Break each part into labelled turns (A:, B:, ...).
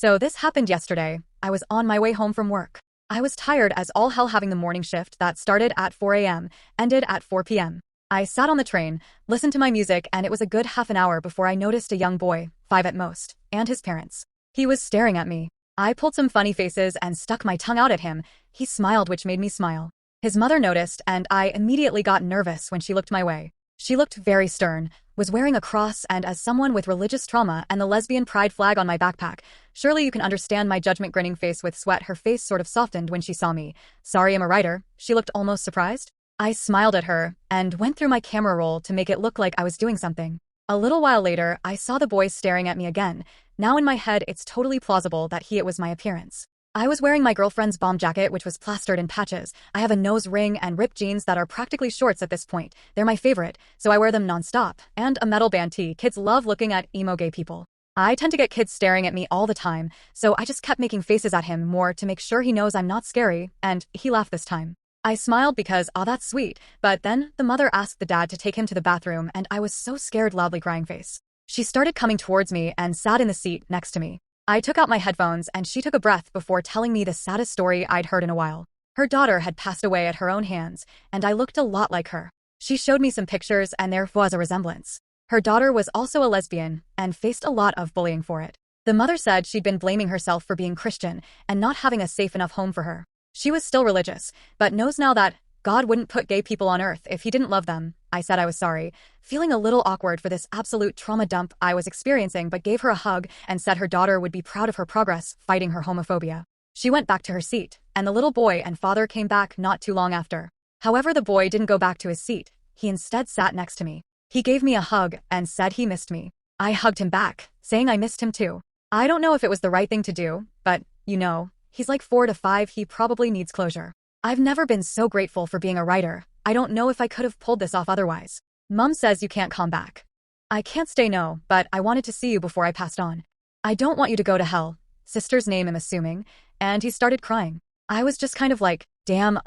A: So this happened yesterday. I was on my way home from work. I was tired as all hell, having the morning shift that started at 4 a.m., ended at 4 p.m. I sat on the train, listened to my music, and it was a good half an hour before I noticed a young boy, 5 at most, and his parents. He was staring at me. I pulled some funny faces and stuck my tongue out at him. He smiled, which made me smile. His mother noticed, and I immediately got nervous when she looked my way. She looked very stern, was wearing a cross, and as someone with religious trauma and the lesbian pride flag on my backpack, surely you can understand my judgment. Grinning face with sweat, her face sort of softened when she saw me. Sorry, I'm a writer. She looked almost surprised. I smiled at her and went through my camera roll to make it look like I was doing something. A little while later, I saw the boy staring at me again. Now in my head, it's totally plausible that it was my appearance. I was wearing my girlfriend's bomb jacket, which was plastered in patches. I have a nose ring and ripped jeans that are practically shorts at this point. They're my favorite, so I wear them nonstop. And a metal band tee. Kids love looking at emo gay people. I tend to get kids staring at me all the time, so I just kept making faces at him more to make sure he knows I'm not scary, and he laughed this time. I smiled because, oh, that's sweet, but then the mother asked the dad to take him to the bathroom, and I was so scared, loudly crying face. She started coming towards me and sat in the seat next to me. I took out my headphones and she took a breath before telling me the saddest story I'd heard in a while. Her daughter had passed away at her own hands, and I looked a lot like her. She showed me some pictures and there was a resemblance. Her daughter was also a lesbian and faced a lot of bullying for it. The mother said she'd been blaming herself for being Christian and not having a safe enough home for her. She was still religious, but knows now that God wouldn't put gay people on earth if he didn't love them. I said I was sorry, feeling a little awkward for this absolute trauma dump I was experiencing, but gave her a hug and said her daughter would be proud of her progress fighting her homophobia. She went back to her seat, and the little boy and father came back not too long after. However, the boy didn't go back to his seat. He instead sat next to me. He gave me a hug and said he missed me. I hugged him back, saying I missed him too. I don't know if it was the right thing to do, but, you know, he's like 4 to 5, he probably needs closure. I've never been so grateful for being a writer. I don't know if I could have pulled this off otherwise. Mom says you can't come back. I can't stay, no, but I wanted to see you before I passed on. I don't want you to go to hell. Sister's name, I'm assuming. And he started crying. I was just kind of like, damn,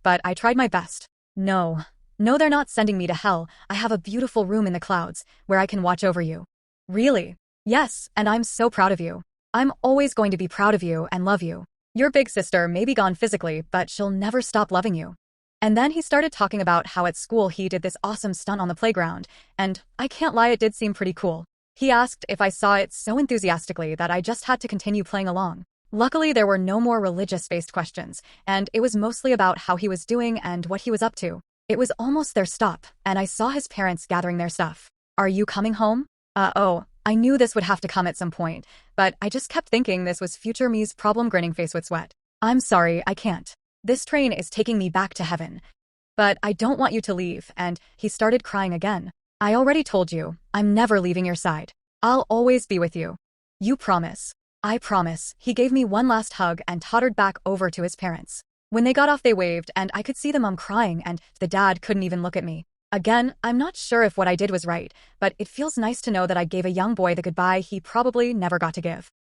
A: but I tried my best. No, they're not sending me to hell. I have a beautiful room in the clouds where I can watch over you. Really? Yes, and I'm so proud of you. I'm always going to be proud of you and love you. Your big sister may be gone physically, but she'll never stop loving you. And then he started talking about how at school he did this awesome stunt on the playground, and I can't lie, it did seem pretty cool. He asked if I saw it so enthusiastically that I just had to continue playing along. Luckily, there were no more religious-based questions, and it was mostly about how he was doing and what he was up to. It was almost their stop, and I saw his parents gathering their stuff. Are you coming home? I knew this would have to come at some point, but I just kept thinking this was future me's problem. Grinning face with sweat. I'm sorry, I can't. This train is taking me back to heaven. But I don't want you to leave, and he started crying again. I already told you, I'm never leaving your side. I'll always be with you. You promise? I promise. He gave me one last hug and tottered back over to his parents. When they got off, they waved, and I could see the mom crying, and the dad couldn't even look at me. Again, I'm not sure if what I did was right, but it feels nice to know that I gave a young boy the goodbye he probably never got to give.